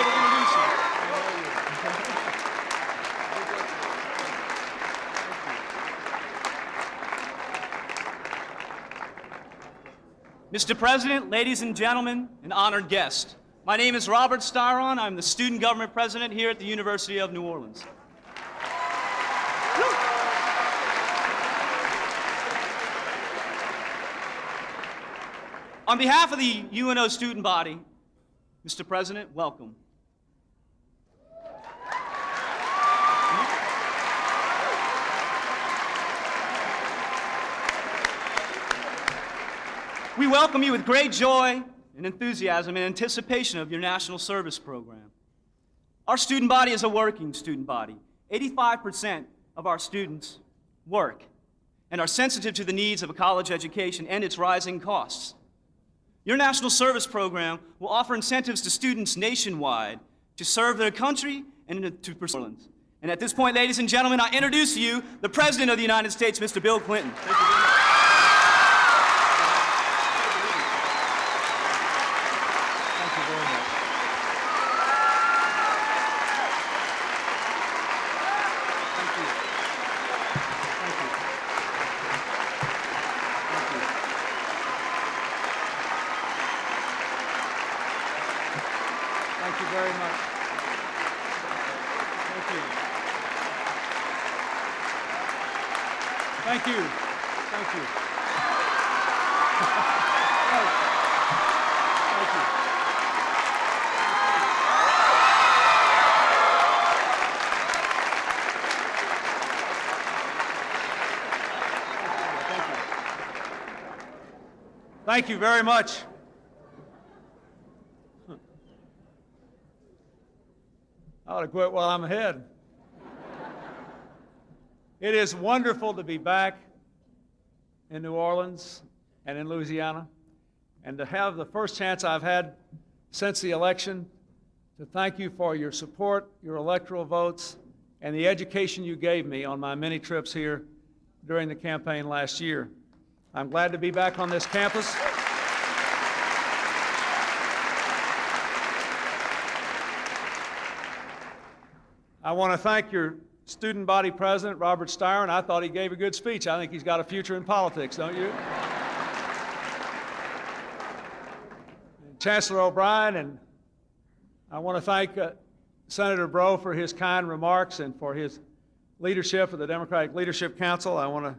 to introduce you. Mr. President, ladies and gentlemen, and honored guests, my name is Robert Styron. I'm the Student Government President here at the University of New Orleans. On behalf of the UNO student body, Mr. President, welcome. We welcome you with great joy and enthusiasm in anticipation of your national service program. Our student body is a working student body. 85% of our students work and are sensitive to the needs of a college education and its rising costs. Your national service program will offer incentives to students nationwide to serve their country and to pursue Orleans. And at this point, ladies and gentlemen, I introduce to you the President of the United States, Mr. Bill Clinton. Thank you very much. Thank you very much. Thank you. Thank you. Thank you. Thank you. Thank you very much. I ought to quit while I'm ahead. It is wonderful to be back in New Orleans and in Louisiana, and to have the first chance I've had since the election to thank you for your support, your electoral votes, and the education you gave me on my many trips here during the campaign last year. I'm glad to be back on this campus. I want to thank your student body president, Robert Styron. I thought he gave a good speech. I think he's got a future in politics, don't you? And Chancellor O'Brien, and I want to thank Senator Breaux for his kind remarks and for his leadership of the Democratic Leadership Council. I want to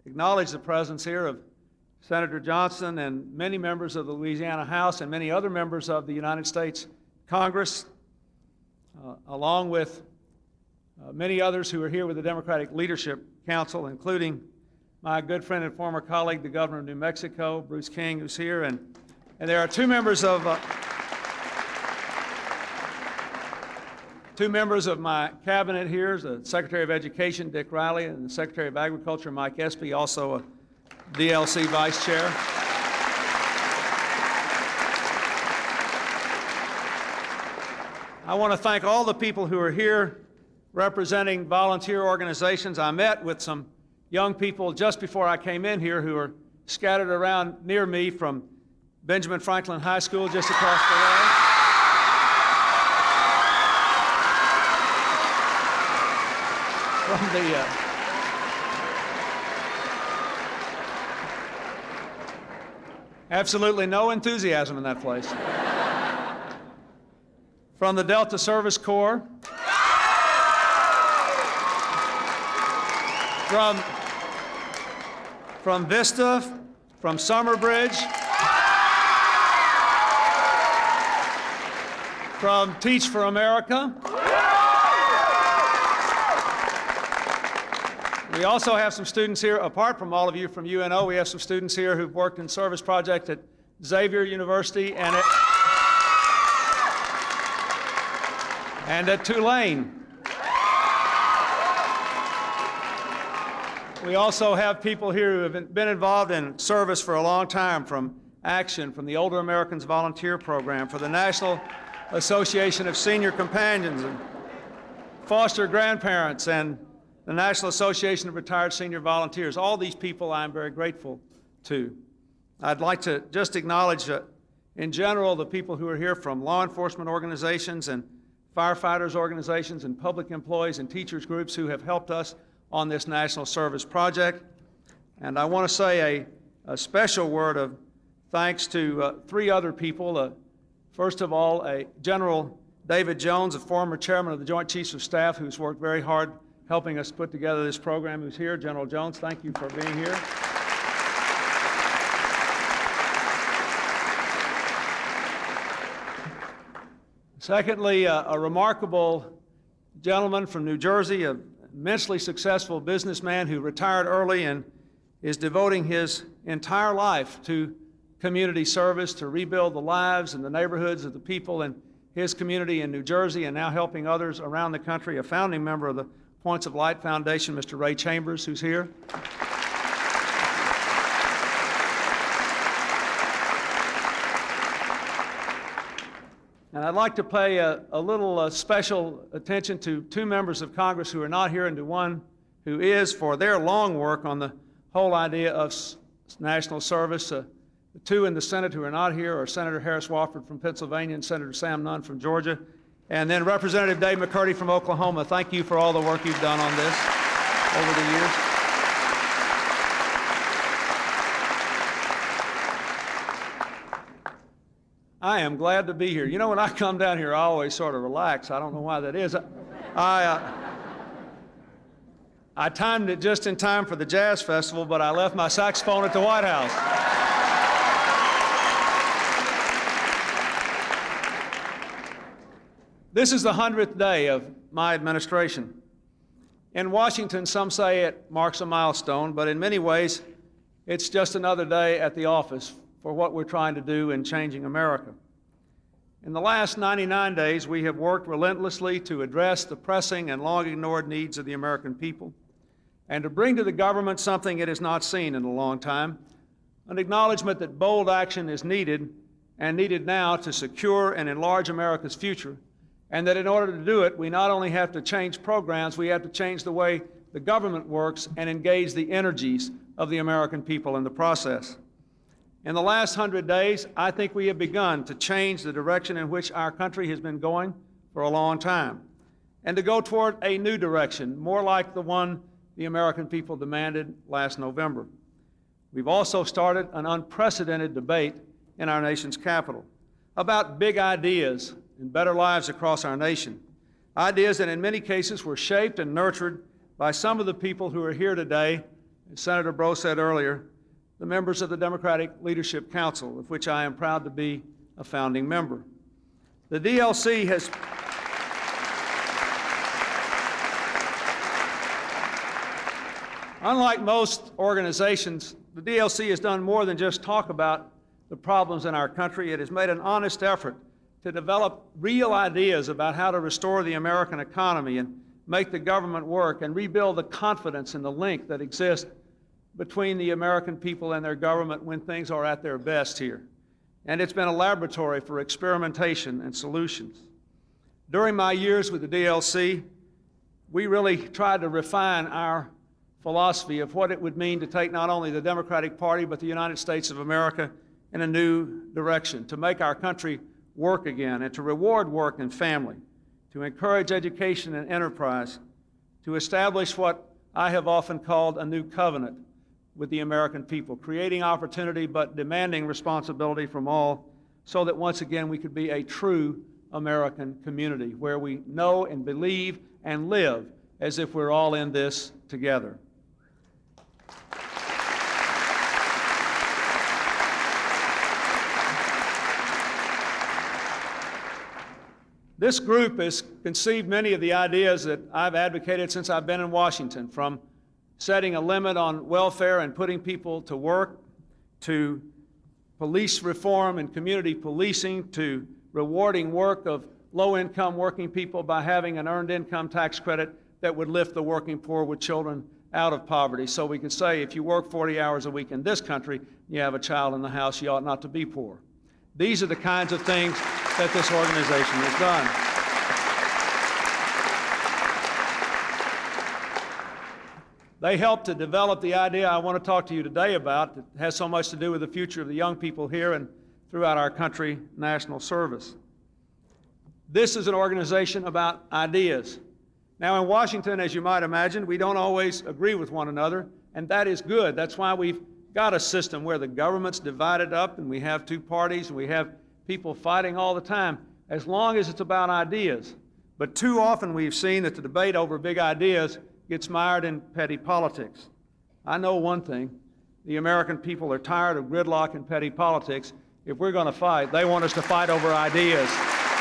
acknowledge the presence here of Senator Johnson and many members of the Louisiana House and many other members of the United States Congress, along with many others who are here with the Democratic Leadership Council, including my good friend and former colleague, the Governor of New Mexico, Bruce King, who's here. And there are two members of my cabinet here, the Secretary of Education, Dick Riley, and the Secretary of Agriculture, Mike Espy, also a DLC Vice Chair. I want to thank all the people who are here representing volunteer organizations. I met with some young people just before I came in here who are scattered around near me from Benjamin Franklin High School just across the way. From the absolutely no enthusiasm in that place. From the Delta Service Corps, from Vista, from Summerbridge, from Teach for America. We also have some students here, apart from all of you from UNO, we have some students here who've worked in service projects at Xavier University and at Tulane. We also have people here who have been involved in service for a long time, from Action, from the Older Americans Volunteer Program, for the National Association of Senior Companions and Foster Grandparents, and the National Association of Retired Senior Volunteers. All these people I am very grateful to. I'd like to just acknowledge in general, the people who are here from law enforcement organizations and firefighters organizations and public employees and teachers groups who have helped us on this national service project. And I want to say a special word of thanks to three other people. First of all, General David Jones, a former chairman of the Joint Chiefs of Staff, who's worked very hard helping us put together this program, who's here. General Jones, thank you for being here. Secondly, a remarkable gentleman from New Jersey, an immensely successful businessman who retired early and is devoting his entire life to community service, to rebuild the lives and the neighborhoods of the people in his community in New Jersey, and now helping others around the country, a founding member of the Points of Light Foundation, Mr. Ray Chambers, who's here. And I'd like to pay a little special attention to two members of Congress who are not here and to one who is, for their long work on the whole idea of national service. The two in the Senate who are not here are Senator Harris Wofford from Pennsylvania and Senator Sam Nunn from Georgia. And then Representative Dave McCurdy from Oklahoma. Thank you for all the work you've done on this over the years. I am glad to be here. You know, when I come down here, I always sort of relax. I don't know why that is. I timed it just in time for the Jazz Festival, but I left my saxophone at the White House. This is the 100th day of my administration. In Washington, some say it marks a milestone, but in many ways, it's just another day at the office for what we're trying to do in changing America. In the last 99 days, we have worked relentlessly to address the pressing and long-ignored needs of the American people and to bring to the government something it has not seen in a long time, an acknowledgement that bold action is needed and needed now to secure and enlarge America's future, and that in order to do it, we not only have to change programs, we have to change the way the government works and engage the energies of the American people in the process. In the last 100 days, I think we have begun to change the direction in which our country has been going for a long time, and to go toward a new direction, more like the one the American people demanded last November. We've also started an unprecedented debate in our nation's capital about big ideas and better lives across our nation, ideas that in many cases were shaped and nurtured by some of the people who are here today, as Senator Breaux said earlier, the members of the Democratic Leadership Council, of which I am proud to be a founding member. The DLC has unlike most organizations, the DLC has done more than just talk about the problems in our country. It has made an honest effort to develop real ideas about how to restore the American economy and make the government work and rebuild the confidence and the link that exists between the American people and their government when things are at their best here. And it's been a laboratory for experimentation and solutions. During my years with the DLC, we really tried to refine our philosophy of what it would mean to take not only the Democratic Party but the United States of America in a new direction, to make our country work again and to reward work and family, to encourage education and enterprise, to establish what I have often called a new covenant with the American people, creating opportunity but demanding responsibility from all so that once again we could be a true American community where we know and believe and live as if we're all in this together. This group has conceived many of the ideas that I've advocated since I've been in Washington, from setting a limit on welfare and putting people to work, to police reform and community policing, to rewarding work of low-income working people by having an earned income tax credit that would lift the working poor with children out of poverty. So we could say if you work 40 hours a week in this country, you have a child in the house, you ought not to be poor. These are the kinds of things that this organization has done. They helped to develop the idea I want to talk to you today about that has so much to do with the future of the young people here and throughout our country national service. This is an organization about ideas. Now in Washington, as you might imagine, we don't always agree with one another, and that is good. That's why we've got a system where the government's divided up and we have two parties and we have people fighting all the time, as long as it's about ideas. But too often we've seen that the debate over big ideas gets mired in petty politics. I know one thing, the American people are tired of gridlock and petty politics. If we're going to fight, they want us to fight over ideas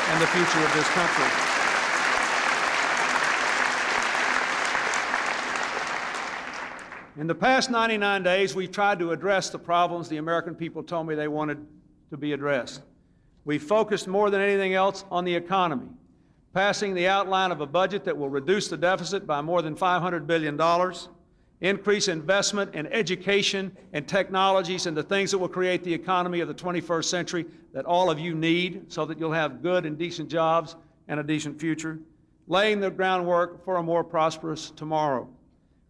and the future of this country. In the past 99 days, we've tried to address the problems the American people told me they wanted to be addressed. We focused more than anything else on the economy, passing the outline of a budget that will reduce the deficit by more than $500 billion, increase investment in education and technologies and the things that will create the economy of the 21st century that all of you need so that you'll have good and decent jobs and a decent future, laying the groundwork for a more prosperous tomorrow.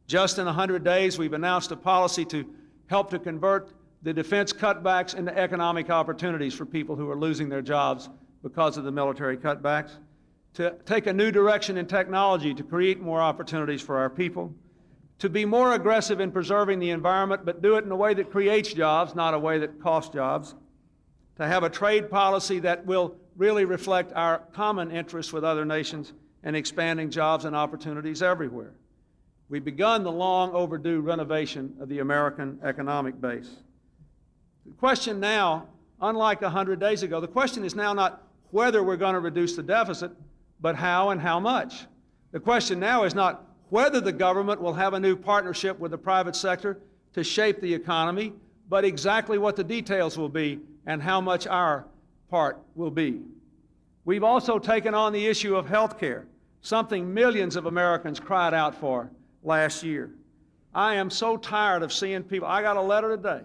Just in 100 days, we've announced a policy to help to convert the defense cutbacks into economic opportunities for people who are losing their jobs because of the military cutbacks, to take a new direction in technology to create more opportunities for our people, to be more aggressive in preserving the environment, but do it in a way that creates jobs, not a way that costs jobs, to have a trade policy that will really reflect our common interests with other nations and expanding jobs and opportunities everywhere. We've begun the long overdue renovation of the American economic base. The question now, unlike 100 days ago, the question is now not whether we're going to reduce the deficit, but how and how much. The question now is not whether the government will have a new partnership with the private sector to shape the economy, but exactly what the details will be and how much our part will be. We've also taken on the issue of health care, something millions of Americans cried out for last year. I am so tired of seeing people. I got a letter today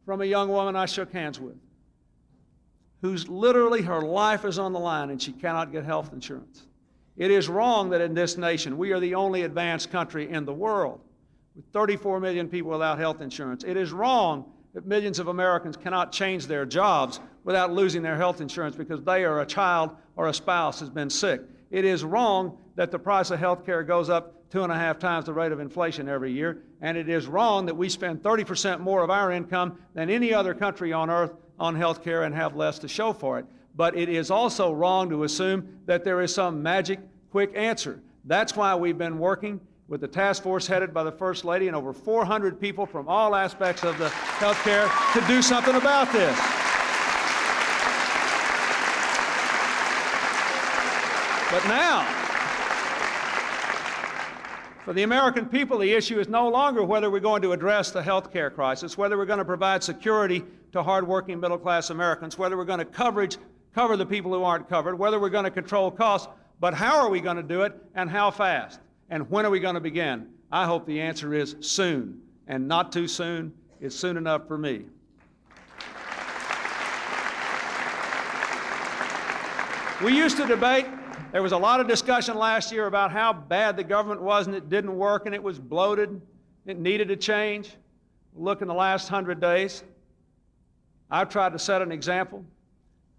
from a young woman I shook hands with who's literally her life is on the line and she cannot get health insurance. It is wrong that in this nation, we are the only advanced country in the world with 34 million people without health insurance. It is wrong that millions of Americans cannot change their jobs without losing their health insurance because they or a child or a spouse has been sick. It is wrong that the price of health care goes up 2.5 times the rate of inflation every year, and it is wrong that we spend 30% more of our income than any other country on earth on health care and have less to show for it. But it is also wrong to assume that there is some magic quick answer. That's why we've been working with the task force headed by the First Lady and over 400 people from all aspects of the health care to do something about this. But now, for the American people, the issue is no longer whether we're going to address the health care crisis, whether we're going to provide security to hardworking middle-class Americans, whether we're going to cover the people who aren't covered, whether we're going to control costs, but how are we going to do it and how fast? And when are we going to begin? I hope the answer is soon, and not too soon is soon enough for me. We used to debate. There was a lot of discussion last year about how bad the government was and it didn't work and it was bloated, it needed to change. Look in the last 100 days. I've tried to set an example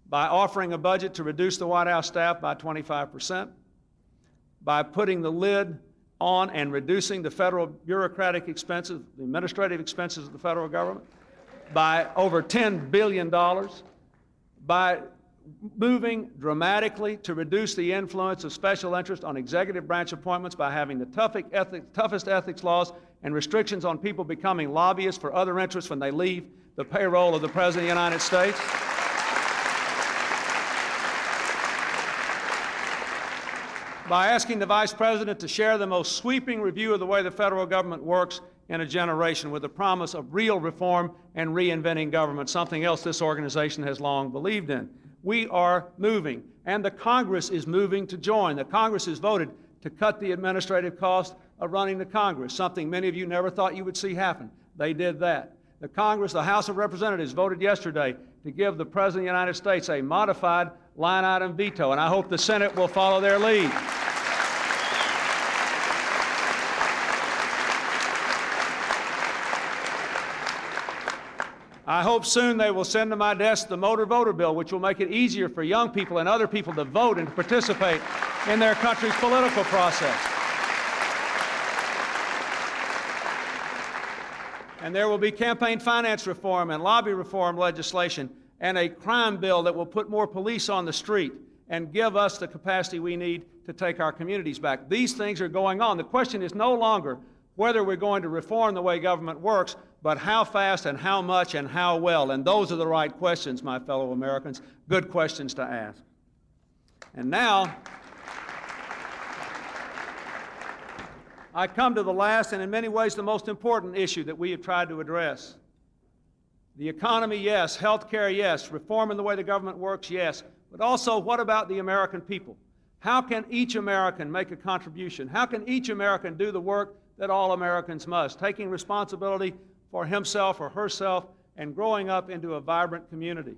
by offering a budget to reduce the White House staff by 25%, by putting the lid on and reducing the federal bureaucratic expenses, the administrative expenses of the federal government, by over $10 billion, by moving dramatically to reduce the influence of special interest on executive branch appointments by having the toughest ethics laws and restrictions on people becoming lobbyists for other interests when they leave the payroll of the President of the United States. By asking the Vice President to share the most sweeping review of the way the federal government works in a generation with the promise of real reform and reinventing government, something else this organization has long believed in. We are moving, and the Congress is moving to join. The Congress has voted to cut the administrative cost of running the Congress, something many of you never thought you would see happen. They did that. The Congress, the House of Representatives, voted yesterday to give the President of the United States a modified line item veto, and I hope the Senate will follow their lead. I hope soon they will send to my desk the motor voter bill, which will make it easier for young people and other people to vote and to participate in their country's political process. And there will be campaign finance reform and lobby reform legislation and a crime bill that will put more police on the street and give us the capacity we need to take our communities back. These things are going on. The question is no longer whether we're going to reform the way government works, but how fast and how much and how well. And those are the right questions, my fellow Americans, good questions to ask. And now, I come to the last and in many ways the most important issue that we have tried to address. The economy, yes. Health care, yes. Reform in the way the government works, yes. But also, what about the American people? How can each American make a contribution? How can each American do the work that all Americans must, taking responsibility for himself or herself and growing up into a vibrant community?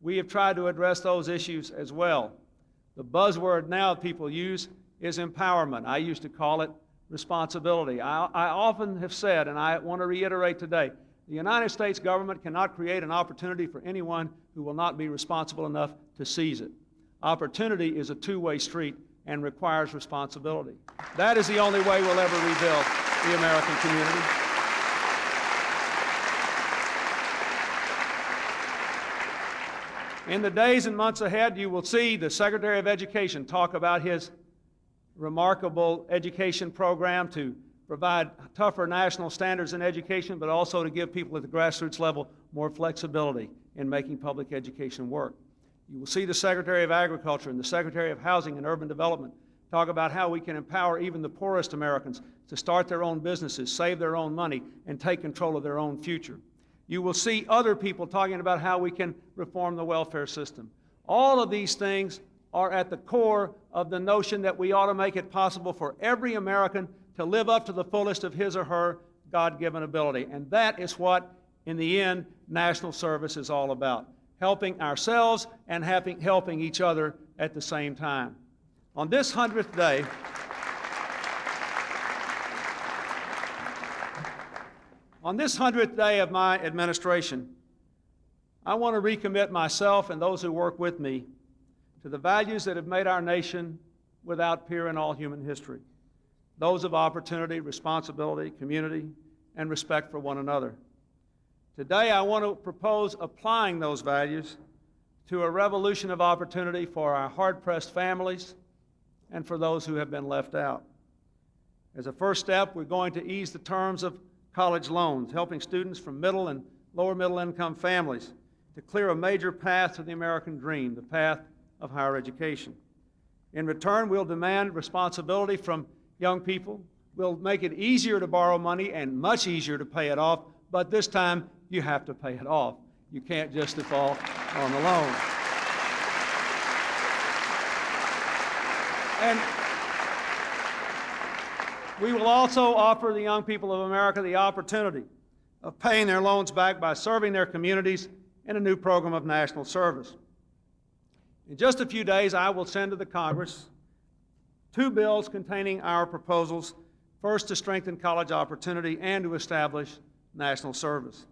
We have tried to address those issues as well. The buzzword now people use is empowerment. I used to call it responsibility. I often have said, and I want to reiterate today, the United States government cannot create an opportunity for anyone who will not be responsible enough to seize it. Opportunity is a two-way street and requires responsibility. That is the only way we'll ever rebuild the American community. In the days and months ahead, you will see the Secretary of Education talk about his remarkable education program to provide tougher national standards in education, but also to give people at the grassroots level more flexibility in making public education work. You will see the Secretary of Agriculture and the Secretary of Housing and Urban Development talk about how we can empower even the poorest Americans to start their own businesses, save their own money, and take control of their own future. You will see other people talking about how we can reform the welfare system. All of these things are at the core of the notion that we ought to make it possible for every American to live up to the fullest of his or her God-given ability. And that is what, in the end, national service is all about. Helping ourselves and helping each other at the same time. On this 100th day, of my administration, I want to recommit myself and those who work with me to the values that have made our nation without peer in all human history. Those of opportunity, responsibility, community, and respect for one another. Today, I want to propose applying those values to a revolution of opportunity for our hard-pressed families and for those who have been left out. As a first step, we're going to ease the terms of college loans, helping students from middle and lower middle income families to clear a major path to the American dream, the path of higher education. In return, we'll demand responsibility from young people. We'll make it easier to borrow money and much easier to pay it off, but this time you have to pay it off. You can't just default on the loan. And we will also offer the young people of America the opportunity of paying their loans back by serving their communities in a new program of national service. In just a few days, I will send to the Congress 2 bills containing our proposals, first to strengthen college opportunity and to establish national service.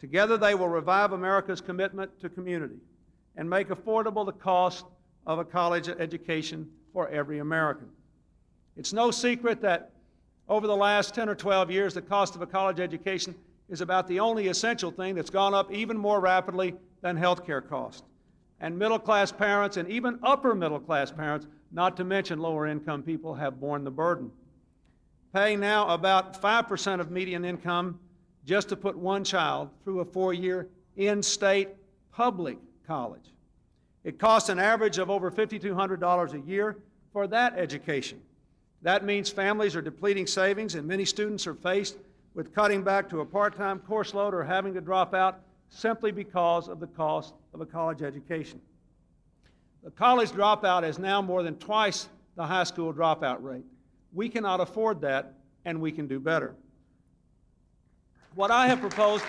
Together, they will revive America's commitment to community and make affordable the cost of a college education for every American. It's no secret that over the last 10 or 12 years, the cost of a college education is about the only essential thing that's gone up even more rapidly than health care costs. And middle-class parents and even upper middle-class parents, not to mention lower-income people, have borne the burden. Paying now about 5% of median income just to put one child through a 4-year in-state public college. It costs an average of over $5,200 a year for that education. That means families are depleting savings and many students are faced with cutting back to a part-time course load or having to drop out simply because of the cost of a college education. The college dropout is now more than twice the high school dropout rate. We cannot afford that, and we can do better. What I have proposed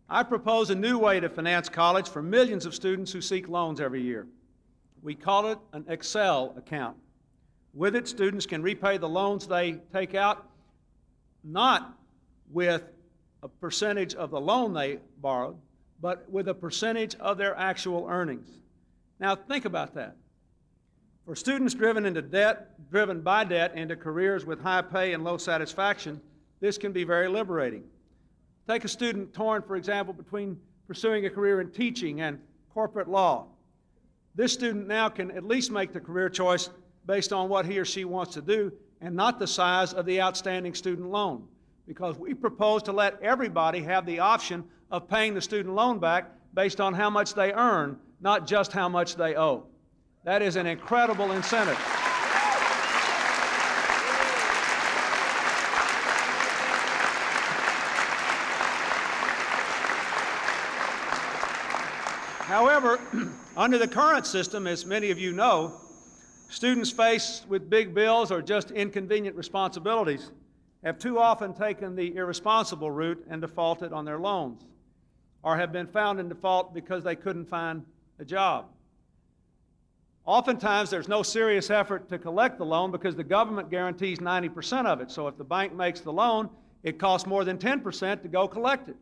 I propose a new way to finance college for millions of students who seek loans every year. We call it an Excel account. With it, students can repay the loans they take out not with a percentage of the loan they borrowed, but with a percentage of their actual earnings. Now think about that. For students driven by debt into careers with high pay and low satisfaction, this can be very liberating. Take a student torn, for example, between pursuing a career in teaching and corporate law. This student now can at least make the career choice based on what he or she wants to do and not the size of the outstanding student loan, because we propose to let everybody have the option of paying the student loan back based on how much they earn, not just how much they owe. That is an incredible incentive. However, under the current system, as many of you know, students faced with big bills or just inconvenient responsibilities have too often taken the irresponsible route and defaulted on their loans, or have been found in default because they couldn't find a job. Oftentimes, there's no serious effort to collect the loan because the government guarantees 90% of it. So if the bank makes the loan, it costs more than 10% to go collect it.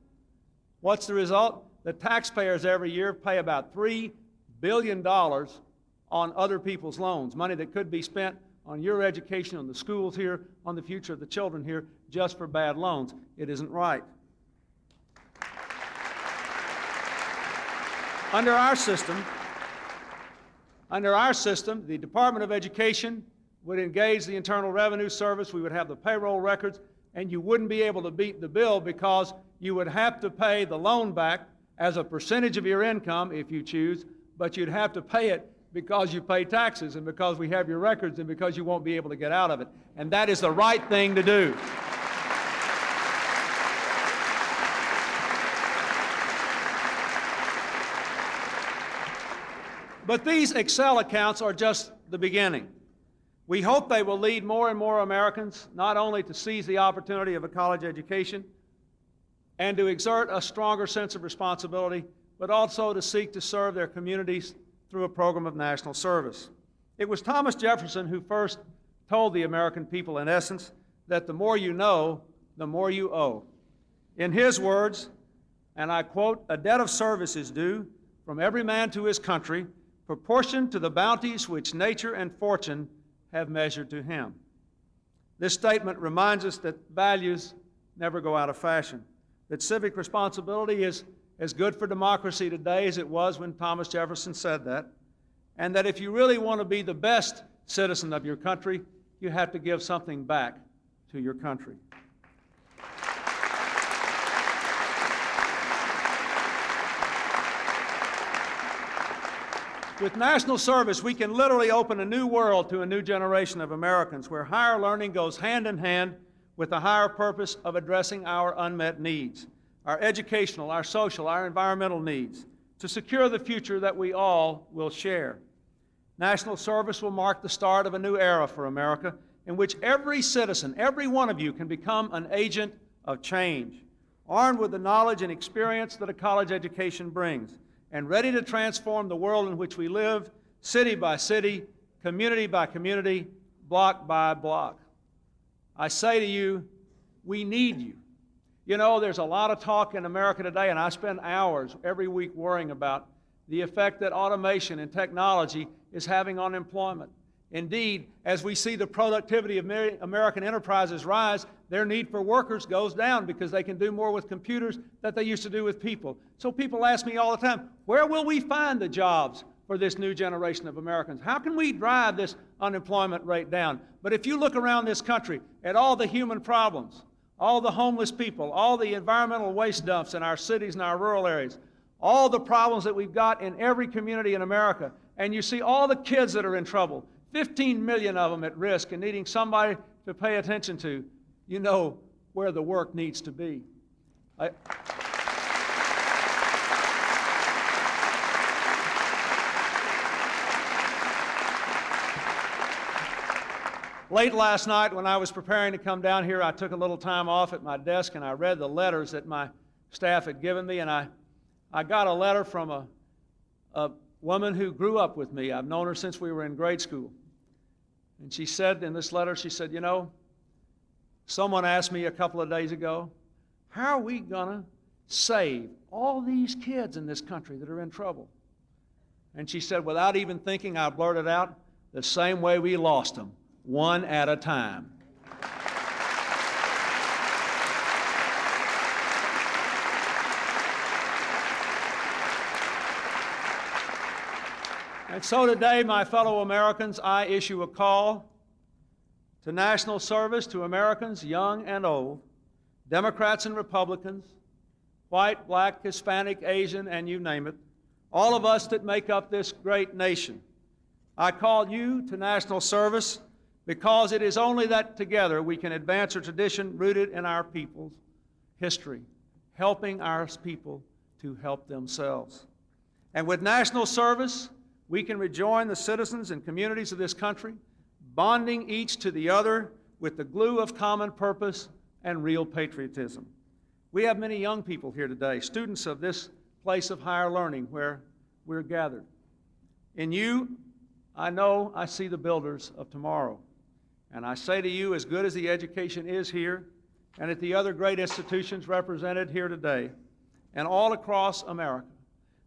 What's the result? The taxpayers every year pay about $3 billion on other people's loans, money that could be spent on your education, on the schools here, on the future of the children here, just for bad loans. It isn't right. Under our system, the Department of Education would engage the Internal Revenue Service, we would have the payroll records, and you wouldn't be able to beat the bill because you would have to pay the loan back as a percentage of your income if you choose, but you'd have to pay it because you pay taxes and because we have your records and because you won't be able to get out of it. And that is the right thing to do. But these Excel accounts are just the beginning. We hope they will lead more and more Americans not only to seize the opportunity of a college education and to exert a stronger sense of responsibility, but also to seek to serve their communities through a program of national service. It was Thomas Jefferson who first told the American people, in essence, that the more you know, the more you owe. In his words, and I quote, "A debt of service is due from every man to his country, proportioned to the bounties which nature and fortune have measured to him." This statement reminds us that values never go out of fashion, that civic responsibility is as good for democracy today as it was when Thomas Jefferson said that, and that if you really want to be the best citizen of your country, you have to give something back to your country. With national service, we can literally open a new world to a new generation of Americans where higher learning goes hand in hand with the higher purpose of addressing our unmet needs, our educational, our social, our environmental needs, to secure the future that we all will share. National service will mark the start of a new era for America in which every citizen, every one of you, can become an agent of change, armed with the knowledge and experience that a college education brings, and ready to transform the world in which we live, city by city, community by community, block by block. I say to you, we need you. You know, there's a lot of talk in America today, and I spend hours every week worrying about the effect that automation and technology is having on employment. Indeed, as we see the productivity of American enterprises rise, their need for workers goes down because they can do more with computers than they used to do with people. So people ask me all the time, where will we find the jobs for this new generation of Americans? How can we drive this unemployment rate down? But if you look around this country at all the human problems, all the homeless people, all the environmental waste dumps in our cities and our rural areas, all the problems that we've got in every community in America, and you see all the kids that are in trouble, 15 million of them at risk and needing somebody to pay attention to, you know where the work needs to be. Late last night when I was preparing to come down here, I took a little time off at my desk and I read the letters that my staff had given me, and I got a letter from a woman who grew up with me. I've known her since we were in grade school. And she said in this letter, she said, you know, Someone asked me a couple of days ago, how are we going to save all these kids in this country that are in trouble? And she said, without even thinking, I blurted out, the same way we lost them, one at a time. And so today, my fellow Americans, I issue a call to national service to Americans, young and old, Democrats and Republicans, white, black, Hispanic, Asian, and you name it, all of us that make up this great nation. I call you to national service because it is only that together we can advance a tradition rooted in our people's history, helping our people to help themselves. And with national service, we can rejoin the citizens and communities of this country, bonding each to the other with the glue of common purpose and real patriotism. We have many young people here today, students of this place of higher learning where we're gathered. In you, I know I see the builders of tomorrow. And I say to you, as good as the education is here, and at the other great institutions represented here today, and all across America,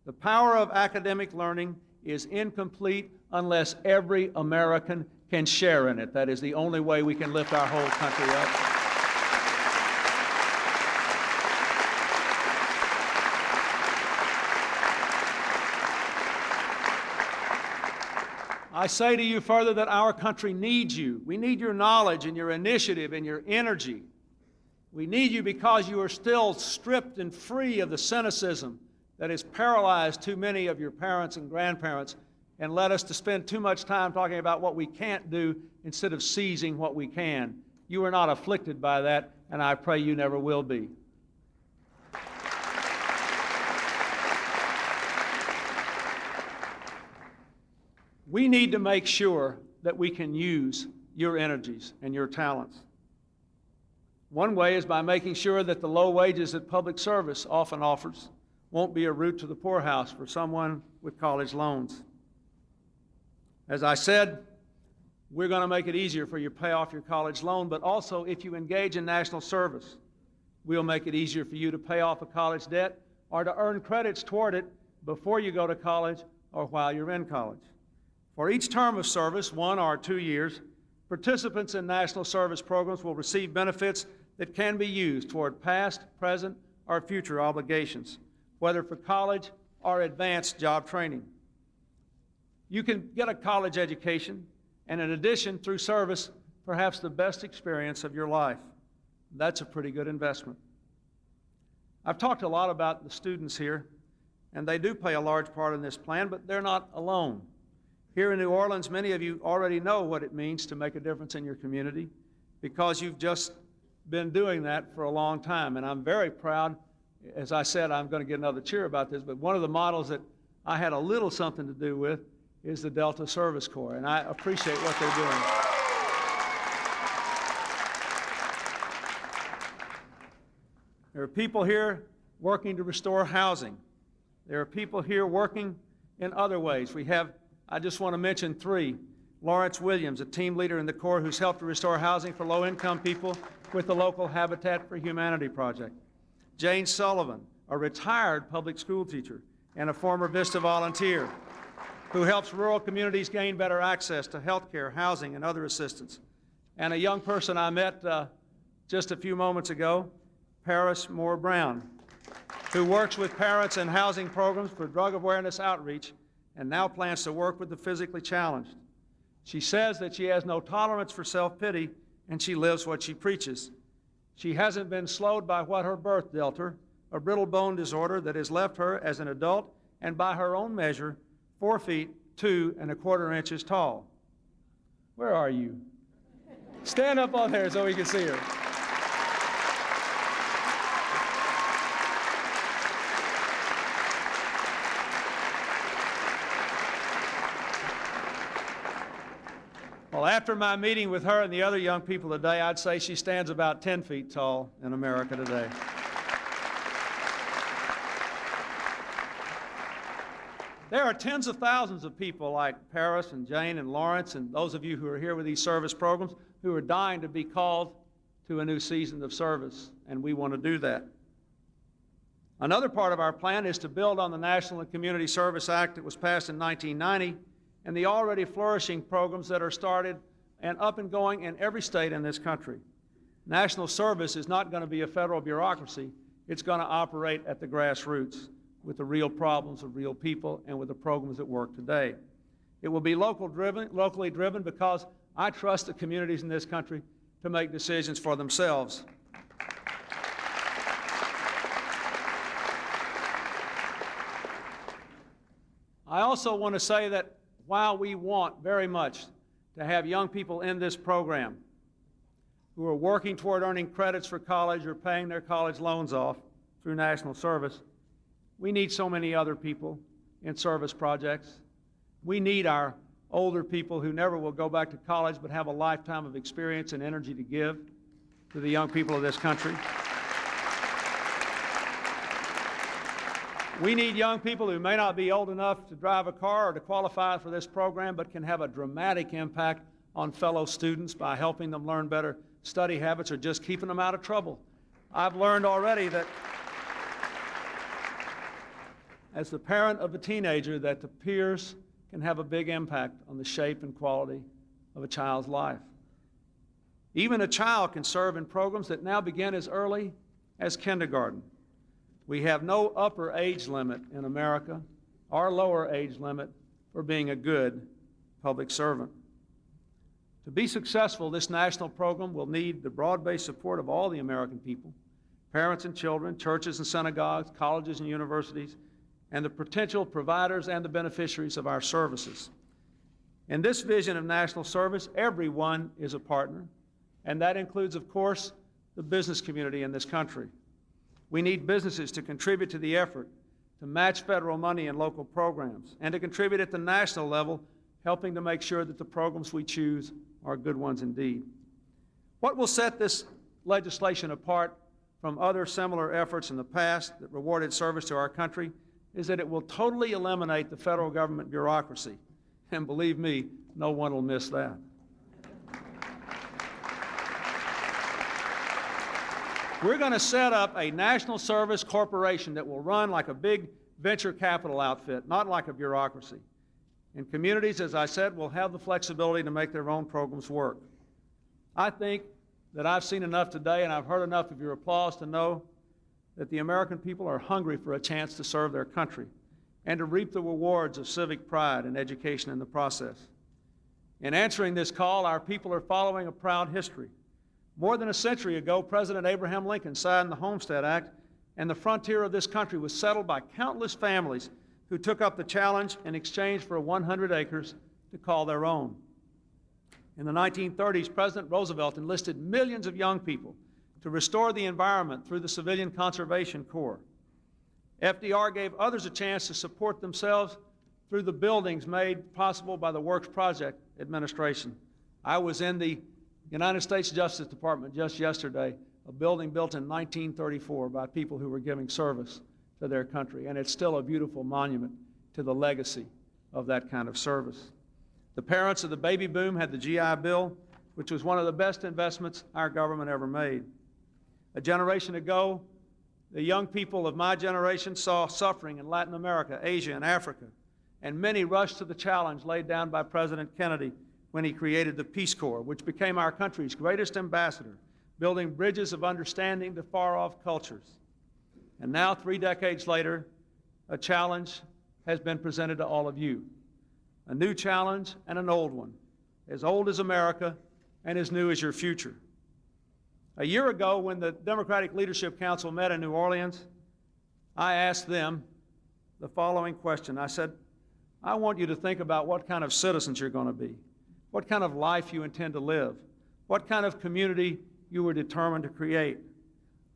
the power of academic learning is incomplete unless every American can share in it. That is the only way we can lift our whole country up. I say to you further that our country needs you. We need your knowledge and your initiative and your energy. We need you because you are still stripped and free of the cynicism that has paralyzed too many of your parents and grandparents and led us to spend too much time talking about what we can't do instead of seizing what we can. You are not afflicted by that, and I pray you never will be. We need to make sure that we can use your energies and your talents. One way is by making sure that the low wages that public service often offers won't be a route to the poorhouse for someone with college loans. As I said, we're going to make it easier for you to pay off your college loan, but also if you engage in national service, we'll make it easier for you to pay off a college debt or to earn credits toward it before you go to college or while you're in college. For each term of service, 1 or 2 years, participants in national service programs will receive benefits that can be used toward past, present, or future obligations, whether for college or advanced job training. You can get a college education, and in addition, through service, perhaps the best experience of your life. That's a pretty good investment. I've talked a lot about the students here, and they do play a large part in this plan, but they're not alone. Here in New Orleans, many of you already know what it means to make a difference in your community because you've just been doing that for a long time. And I'm very proud. As I said, I'm going to get another cheer about this, but one of the models that I had a little something to do with is the Delta Service Corps, and I appreciate what they're doing. There are people here working to restore housing. There are people here working in other ways. I just want to mention 3. Lawrence Williams, a team leader in the Corps who's helped to restore housing for low-income people with the local Habitat for Humanity project. Jane Sullivan, a retired public school teacher and a former VISTA volunteer who helps rural communities gain better access to health care, housing, and other assistance. And a young person I met just a few moments ago, Paris Moore Brown, who works with parents and housing programs for drug awareness outreach and now plans to work with the physically challenged. She says that she has no tolerance for self-pity, and she lives what she preaches. She hasn't been slowed by what her birth dealt her, a brittle bone disorder that has left her as an adult and by her own measure 4 feet 2 1/4 inches tall. Where are you? Stand up on there so we can see her. Well, after my meeting with her and the other young people today, I'd say she stands about 10 feet tall in America today. There are tens of thousands of people like Paris and Jane and Lawrence and those of you who are here with these service programs who are dying to be called to a new season of service, and we want to do that. Another part of our plan is to build on the National and Community Service Act that was passed in 1990 and the already flourishing programs that are started and up and going in every state in this country. National service is not going to be a federal bureaucracy. It's going to operate at the grassroots with the real problems of real people and with the programs that work today. It will be locally driven because I trust the communities in this country to make decisions for themselves. I also want to say that while we want very much to have young people in this program who are working toward earning credits for college or paying their college loans off through national service, we need so many other people in service projects. We need our older people who never will go back to college but have a lifetime of experience and energy to give to the young people of this country. We need young people who may not be old enough to drive a car or to qualify for this program, but can have a dramatic impact on fellow students by helping them learn better study habits or just keeping them out of trouble. I've learned already that as the parent of a teenager that the peers can have a big impact on the shape and quality of a child's life. Even a child can serve in programs that now begin as early as kindergarten. We have no upper age limit in America or lower age limit for being a good public servant. To be successful, this national program will need the broad-based support of all the American people, parents and children, churches and synagogues, colleges and universities, and the potential providers and the beneficiaries of our services. In this vision of national service, everyone is a partner, and that includes, of course, the business community in this country. We need businesses to contribute to the effort to match federal money in local programs and to contribute at the national level, helping to make sure that the programs we choose are good ones indeed. What will set this legislation apart from other similar efforts in the past that rewarded service to our country is that it will totally eliminate the federal government bureaucracy. And believe me, no one will miss that. We're going to set up a national service corporation that will run like a big venture capital outfit, not like a bureaucracy. And communities, as I said, will have the flexibility to make their own programs work. I think that I've seen enough today and I've heard enough of your applause to know that the American people are hungry for a chance to serve their country and to reap the rewards of civic pride and education in the process. In answering this call, our people are following a proud history. More than a century ago, President Abraham Lincoln signed the Homestead Act, and the frontier of this country was settled by countless families who took up the challenge in exchange for 100 acres to call their own. In the 1930s, President Roosevelt enlisted millions of young people to restore the environment through the Civilian Conservation Corps. FDR gave others a chance to support themselves through the buildings made possible by the Works Project Administration. I was in the United States Justice Department just yesterday, a building built in 1934 by people who were giving service to their country, and it's still a beautiful monument to the legacy of that kind of service. The parents of the baby boom had the GI Bill, which was one of the best investments our government ever made. A generation ago, the young people of my generation saw suffering in Latin America, Asia, and Africa, and many rushed to the challenge laid down by President Kennedy when he created the Peace Corps, which became our country's greatest ambassador, building bridges of understanding to far-off cultures. And now, 3 decades later, a challenge has been presented to all of you. A new challenge and an old one, as old as America and as new as your future. A year ago, when the Democratic Leadership Council met in New Orleans, I asked them the following question. I said, I want you to think about what kind of citizens you're going to be, what kind of life you intend to live, what kind of community you were determined to create.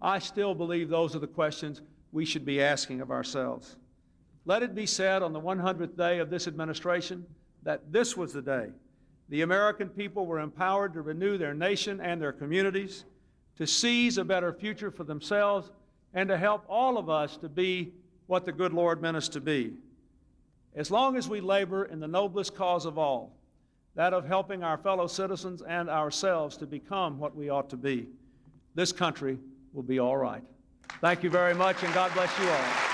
I still believe those are the questions we should be asking of ourselves. Let it be said on the 100th day of this administration that this was the day the American people were empowered to renew their nation and their communities, to seize a better future for themselves, and to help all of us to be what the good Lord meant us to be. As long as we labor in the noblest cause of all, that of helping our fellow citizens and ourselves to become what we ought to be, this country will be all right. Thank you very much, and God bless you all.